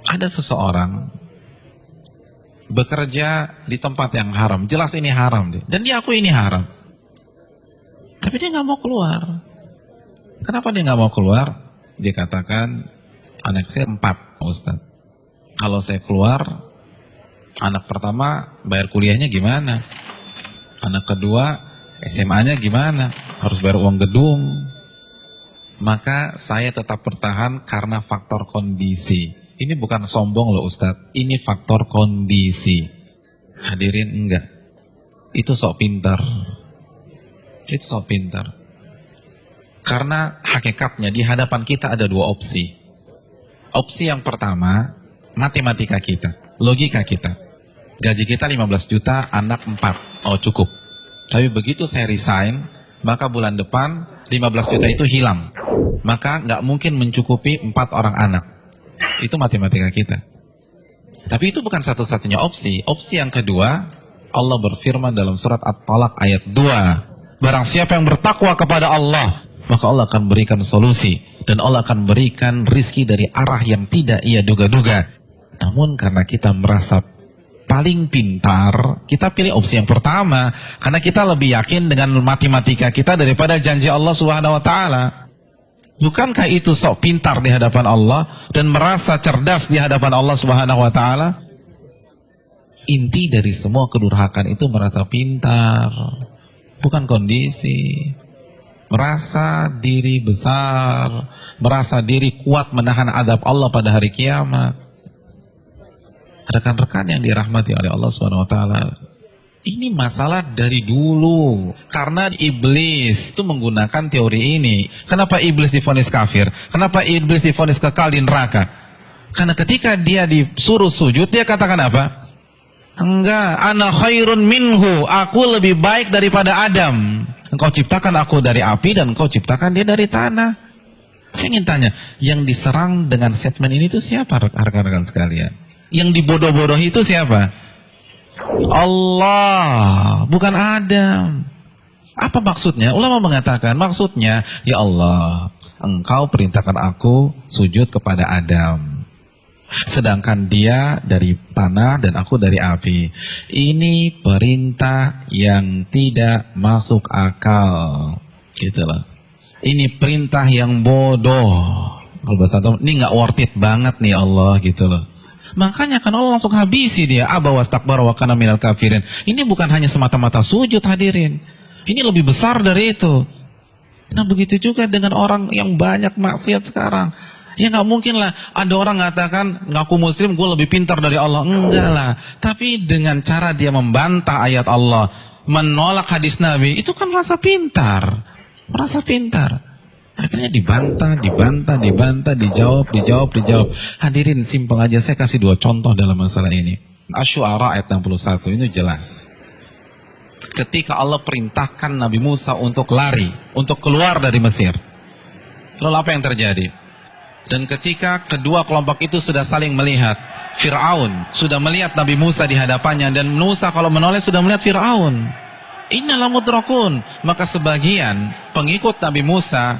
Ada seseorang bekerja di tempat yang haram, jelas ini haram dia, dan dia akui ini haram, tapi dia nggak mau keluar. Kenapa dia nggak mau keluar? Dia katakan, anak saya 4, Ustaz. Kalau saya keluar, anak pertama bayar kuliahnya gimana? Anak kedua SMA-nya gimana? Harus bayar uang gedung. Maka saya tetap bertahan karena faktor kondisi. Ini bukan sombong loh Ustadz, ini faktor kondisi. Hadirin enggak, itu sok pintar. Itu sok pintar. Karena hakikatnya di hadapan kita ada 2 opsi. Opsi yang pertama, matematika kita, logika kita. Gaji kita 15 juta, anak 4, oh cukup. Tapi begitu saya resign, maka bulan depan 15 juta itu hilang. Maka nggak mungkin mencukupi 4 orang anak. Itu matematika kita. Tapi itu bukan satu-satunya opsi. Opsi yang kedua, Allah berfirman dalam surat At-Talaq ayat 2. Barang siapa yang bertakwa kepada Allah, maka Allah akan berikan solusi. Dan Allah akan berikan rizki dari arah yang tidak ia duga-duga. Namun karena kita merasa paling pintar, kita pilih opsi yang pertama. Karena kita lebih yakin dengan matematika kita daripada janji Allah Subhanahu wa Ta'ala. Bukankah itu sok pintar di hadapan Allah dan merasa cerdas di hadapan Allah Subhanahu wa Ta'ala? Inti dari semua kedurhakaan itu merasa pintar, bukan kondisi. Merasa diri besar, merasa diri kuat menahan adab Allah pada hari kiamat. Rekan-rekan yang dirahmati oleh Allah Subhanahu wa Ta'ala, ini masalah dari dulu. Karena iblis itu menggunakan teori ini. Kenapa iblis divonis kafir? Kenapa iblis divonis kekal di neraka? Karena ketika dia disuruh sujud, dia katakan apa? Enggak, ana khairun minhu, aku lebih baik daripada Adam. Engkau ciptakan aku dari api dan engkau ciptakan dia dari tanah. Saya ingin tanya, yang diserang dengan statement ini itu siapa rekan-rekan sekalian? Yang dibodoh-bodohi itu siapa? Allah, bukan Adam. Apa maksudnya? Ulama mengatakan maksudnya, ya Allah, engkau perintahkan aku sujud kepada Adam, sedangkan dia dari tanah dan aku dari api. Ini perintah yang tidak masuk akal, gitulah. Ini perintah yang bodoh. Kalau bahasa Arab, ini nggak worth it banget nih Allah, gitu loh. Makanya kan Allah langsung habisi dia, aba wastakbara wa kana minal kafirin. Ini bukan hanya semata-mata sujud, hadirin. Ini lebih besar dari itu. Nah begitu juga dengan orang yang banyak maksiat sekarang. Ya nggak mungkin lah ada orang mengatakan ngaku muslim gue lebih pintar dari Allah. Enggak lah. Tapi dengan cara dia membantah ayat Allah, menolak hadis Nabi, itu kan merasa pintar. Merasa pintar. Akhirnya dibantah, dijawab. Hadirin, simpel aja, saya kasih 2 contoh dalam masalah ini. Asy-Syu'ara ayat 61, ini jelas. Ketika Allah perintahkan Nabi Musa untuk lari, untuk keluar dari Mesir. Lalu apa yang terjadi? Dan ketika kedua kelompok itu sudah saling melihat, Fir'aun sudah melihat Nabi Musa di hadapannya, dan Musa kalau menoleh sudah melihat Fir'aun. Inna lamudrakun. Maka sebagian pengikut Nabi Musa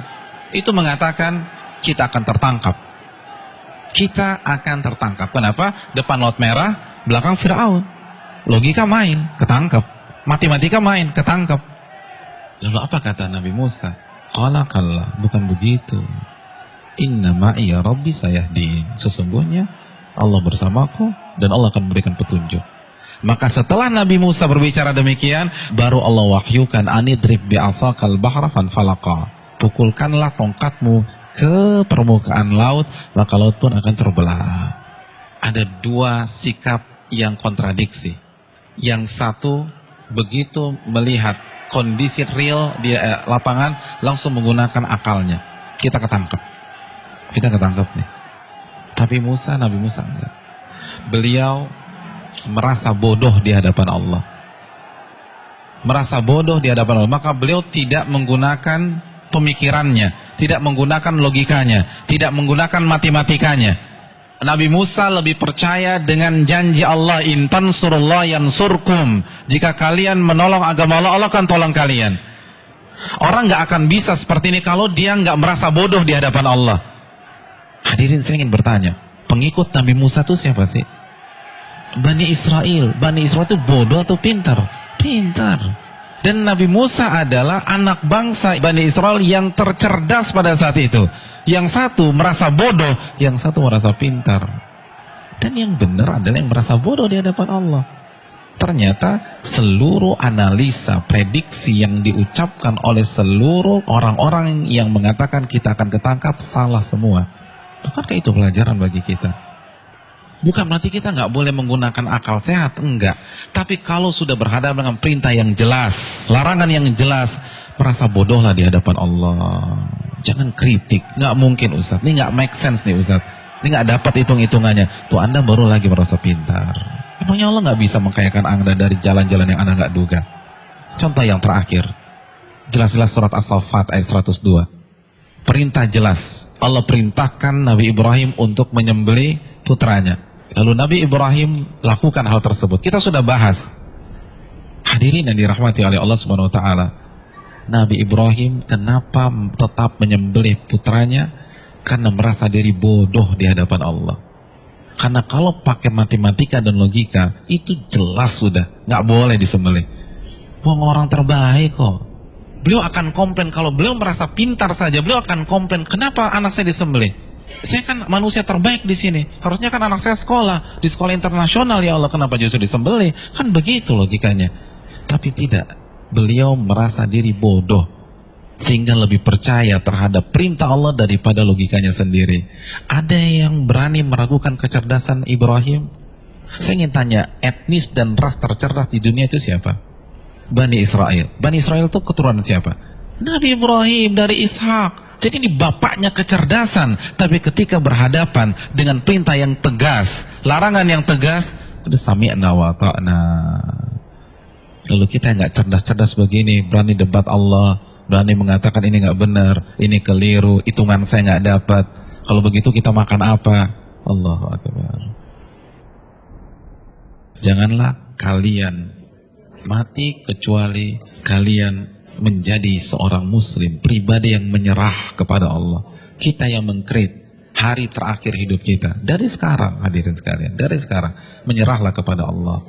itu mengatakan kita akan tertangkap. Kita akan tertangkap. Kenapa? Depan laut merah, belakang Fir'aun. Logika main, ketangkap. Matematika main, ketangkap. Lalu apa kata Nabi Musa? Qala kalla, bukan begitu. Inna ma'iya rabbi sayahdin. Sesungguhnya Allah bersamaku dan Allah akan memberikan petunjuk. Maka setelah Nabi Musa berbicara demikian, baru Allah wahyukan anidrib bi'asakal bahra fanfalaqa. Pukulkanlah tongkatmu ke permukaan laut, maka laut pun akan terbelah. Ada 2 sikap yang kontradiksi. Yang satu, begitu melihat kondisi real di lapangan, langsung menggunakan akalnya. Kita ketangkep nih. Tapi Nabi Musa enggak. Beliau merasa bodoh di hadapan Allah. Maka beliau tidak menggunakan pemikirannya, tidak menggunakan logikanya, tidak menggunakan matematikanya. Nabi Musa lebih percaya dengan janji Allah, in tansurullah yansurkum. Jika kalian menolong agama Allah, Allah akan tolong kalian. Orang nggak akan bisa seperti ini kalau dia nggak merasa bodoh di hadapan Allah. Hadirin, saya ingin bertanya, pengikut Nabi Musa itu siapa sih? Bani Israel. Bani Israel itu bodoh atau pintar? Pintar. Dan Nabi Musa adalah anak bangsa Bani Israel yang tercerdas pada saat itu. Yang satu merasa bodoh, yang satu merasa pintar. Dan yang benar adalah yang merasa bodoh di hadapan Allah. Ternyata seluruh analisa, prediksi yang diucapkan oleh seluruh orang-orang yang mengatakan kita akan ketangkap salah semua. Bukankah itu pelajaran bagi kita? Bukan berarti kita nggak boleh menggunakan akal sehat, enggak. Tapi kalau sudah berhadapan dengan perintah yang jelas, larangan yang jelas, merasa bodohlah di hadapan Allah. Jangan kritik, nggak mungkin Ustaz. Ini nggak make sense nih Ustaz. Ini nggak dapat hitung-hitungannya. Tuh Anda baru lagi merasa pintar. Emangnya Allah nggak bisa mengkayakan Anda dari jalan-jalan yang Anda nggak duga? Contoh yang terakhir, jelas-jelas surat As-Saffat ayat 102. Perintah jelas. Allah perintahkan Nabi Ibrahim untuk menyembelih putranya. Lalu Nabi Ibrahim lakukan hal tersebut. Kita sudah bahas. Hadirin yang dirahmati oleh Allah Subhanahu wa taala. Nabi Ibrahim kenapa tetap menyembelih putranya? Karena merasa diri bodoh di hadapan Allah. Karena kalau pakai matematika dan logika, itu jelas sudah nggak boleh disembelih. Buang orang terbaik kok. Beliau akan komplain kalau beliau merasa pintar saja, beliau akan komplain, kenapa anak saya disembelih? Saya kan manusia terbaik di sini. Harusnya kan anak saya sekolah di sekolah internasional, ya Allah, kenapa justru disembelih? Kan begitu logikanya. Tapi tidak. Beliau merasa diri bodoh sehingga lebih percaya terhadap perintah Allah daripada logikanya sendiri. Ada yang berani meragukan kecerdasan Ibrahim? Saya ingin tanya, etnis dan ras tercerdas di dunia itu siapa? Bani Israel. Bani Israel itu keturunan siapa? Nabi Ibrahim dari Ishak. Jadi ini bapaknya kecerdasan. Tapi ketika berhadapan dengan perintah yang tegas, larangan yang tegas, udah sami'na wa ta'na. Lalu kita nggak cerdas-cerdas begini, berani debat Allah, berani mengatakan ini nggak benar, ini keliru, hitungan saya nggak dapat. Kalau begitu kita makan apa? Allahu Akbar. Janganlah kalian mati kecuali kalian menjadi seorang muslim, pribadi yang menyerah kepada Allah. Kita yang mengkrit hari terakhir hidup kita. Dari sekarang, hadirin sekalian, dari sekarang menyerahlah kepada Allah.